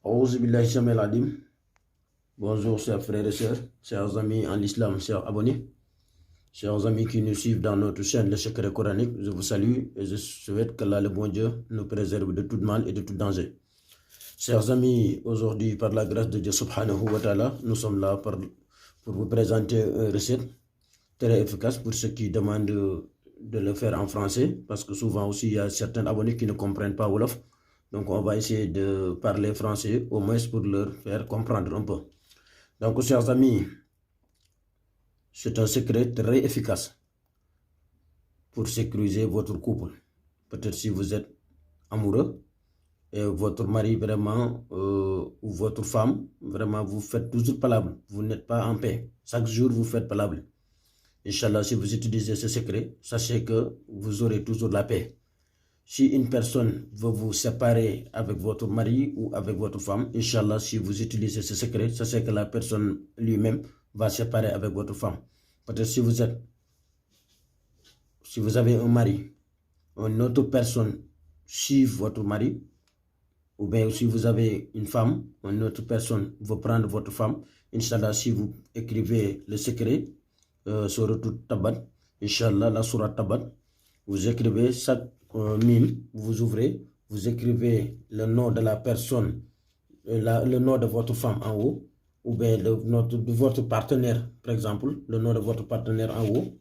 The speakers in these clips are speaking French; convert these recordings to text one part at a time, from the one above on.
Auzu billahi jamel adim. Bonjour chers frères et sœurs, chers amis en l'islam, chers abonnés, chers amis qui nous suivent dans notre chaîne Le Secret Coranique. Je vous salue et je souhaite qu'Allah le bon Dieu nous préserve de tout mal et de tout danger. Chers amis, aujourd'hui par la grâce de Dieu subhanahu wa ta'ala, nous sommes là pour vous présenter une recette très efficace pour ceux qui demandent de le faire en français, parce que souvent aussi il y a certains abonnés qui ne comprennent pas Wolof. Donc on va essayer de parler français au moins pour leur faire comprendre un peu. Donc chers amis, c'est un secret très efficace pour sécuriser votre couple. Peut-être si vous êtes amoureux et votre mari vraiment ou votre femme, vraiment vous faites toujours palabre, vous n'êtes pas en paix. Chaque jour vous faites palabre. Inch'Allah, si vous utilisez ce secret, sachez que vous aurez toujours la paix. Si une personne veut vous séparer avec votre mari ou avec votre femme, Inch'Allah, si vous utilisez ce secret, sachez que la personne lui-même va se séparer avec votre femme. Peut-être si vous avez un mari, une autre personne suit votre mari, ou bien si vous avez une femme, une autre personne veut prendre votre femme, Inch'Allah, si vous écrivez le secret, sur tout Tabat, Inch'Allah, la sourate Tabat, vous écrivez chaque mime, vous ouvrez, vous écrivez le nom de la personne, le nom de votre femme en haut, ou bien de votre partenaire, par exemple, le nom de votre partenaire en haut.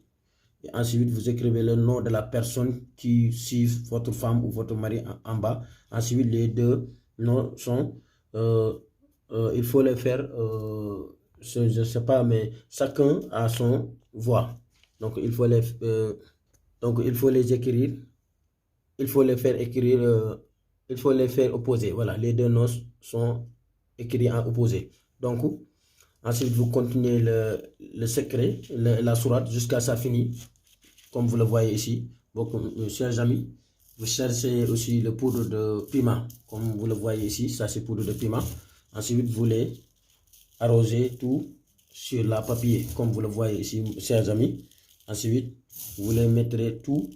Et ensuite, vous écrivez le nom de la personne qui suit votre femme ou votre mari en bas. Ensuite, les deux noms sont, il faut les faire, je ne sais pas, mais chacun a son voix. Donc, il faut les écrire. Il faut les faire écrire, il faut les faire opposer. Voilà, les deux noms sont écrits en opposé. Donc, ensuite, vous continuez le secret, la sourate, jusqu'à ça finit, comme vous le voyez ici. Donc, chers amis, vous cherchez aussi le poudre de piment, comme vous le voyez ici, ça c'est poudre de piment. Ensuite, vous les arrosez tout sur la papier, comme vous le voyez ici, chers amis. Ensuite, vous les mettrez tout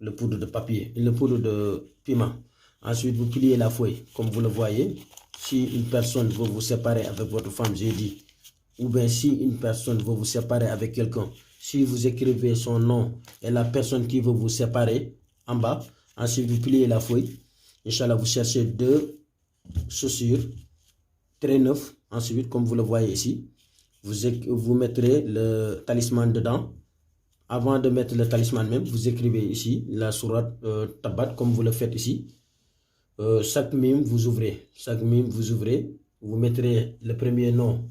le poudre de papier et le poudre de piment. Ensuite, vous pliez la feuille, comme vous le voyez. Si une personne veut vous séparer avec votre femme, j'ai dit, ou bien si une personne veut vous séparer avec quelqu'un, si vous écrivez son nom et la personne qui veut vous séparer en bas, ensuite vous pliez la feuille. Inch'Allah, vous cherchez deux chaussures très neuves. Ensuite, comme vous le voyez ici, vous mettrez le talisman dedans. Avant de mettre le talisman même, vous écrivez ici la sourate Tabat, comme vous le faites ici. Chaque mime, vous ouvrez. Chaque mime, vous ouvrez. Vous mettrez le premier nom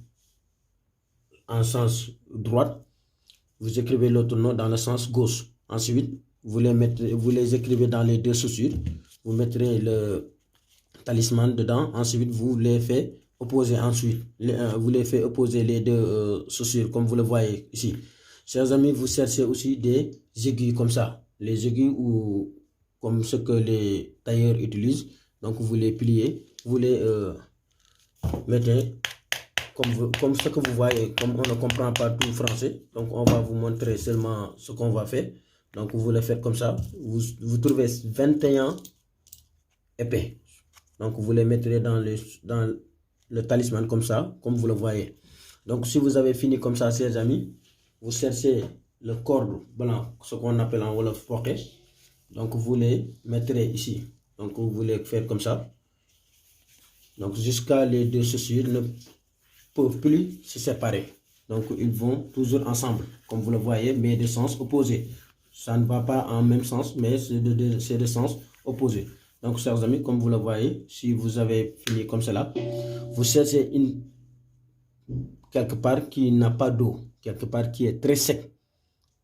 en sens droit. Vous écrivez l'autre nom dans le sens gauche. Ensuite, vous les écrivez dans les deux chaussures. Vous mettrez le talisman dedans. Ensuite, vous les faites opposer ensuite. Vous les faites opposer les deux chaussures, comme vous le voyez ici. Chers amis, vous cherchez aussi des aiguilles comme ça. Les aiguilles ou comme ce que les tailleurs utilisent. Donc, vous les pliez. Vous les mettez comme ce que vous voyez. Comme on ne comprend pas tout le français. Donc, on va vous montrer seulement ce qu'on va faire. Donc, vous le faites comme ça. Vous trouvez 21 épées. Donc, vous les mettrez dans le talisman comme ça. Comme vous le voyez. Donc, si vous avez fini comme ça, chers amis, vous cherchez le corde blanc, ce qu'on appelle en Wolof poké. Donc vous les mettrez ici. Donc vous les faites comme ça. Donc jusqu'à les deux chaussures ne peuvent plus se séparer. Donc ils vont toujours ensemble, comme vous le voyez, mais de sens opposés. Ça ne va pas en même sens, mais c'est de sens opposés. Donc chers amis, comme vous le voyez, si vous avez fini comme cela, vous cherchez quelque part qui n'a pas d'eau, quelque part qui est très sec,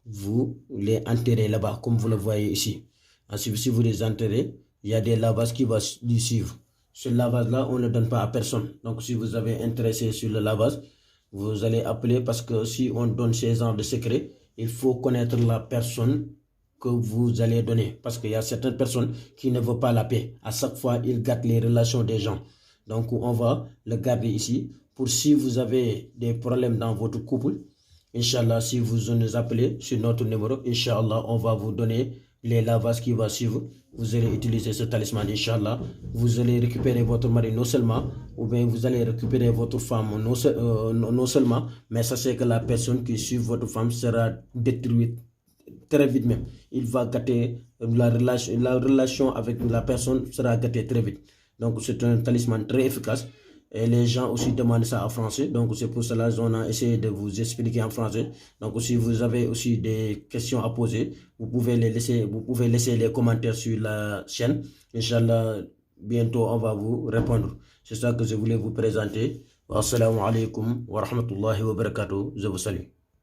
vous les enterrez là-bas, comme vous le voyez ici. Ensuite, si vous les enterrez, il y a des lavages qui vont lui suivre. Ce lavage-là, on ne le donne pas à personne. Donc, si vous avez intéressé sur le lavage, vous allez appeler, parce que si on donne ces genres de secrets, il faut connaître la personne que vous allez donner. Parce qu'il y a certaines personnes qui ne veulent pas la paix. À chaque fois, ils gâtent les relations des gens. Donc, on va le garder ici. Pour si vous avez des problèmes dans votre couple, Inch'Allah, si vous nous appelez sur notre numéro, Inch'Allah, on va vous donner les lavages qui va suivre, vous allez utiliser ce talisman, Inch'Allah. Vous allez récupérer votre mari non seulement, ou bien vous allez récupérer votre femme non seulement, mais sachez que la personne qui suit votre femme sera détruite très vite même. Il va gâter la relation avec la personne sera gâtée très vite. Donc c'est un talisman très efficace. Et les gens aussi demandent ça en français. Donc c'est pour cela qu'on a essayé de vous expliquer en français. Donc si vous avez aussi des questions à poser, vous pouvez laisser les commentaires sur la chaîne. Inch'Allah, bientôt on va vous répondre. C'est ça que je voulais vous présenter. Assalamu alaikum wa rahmatullahi wa barakatuh. Je vous salue.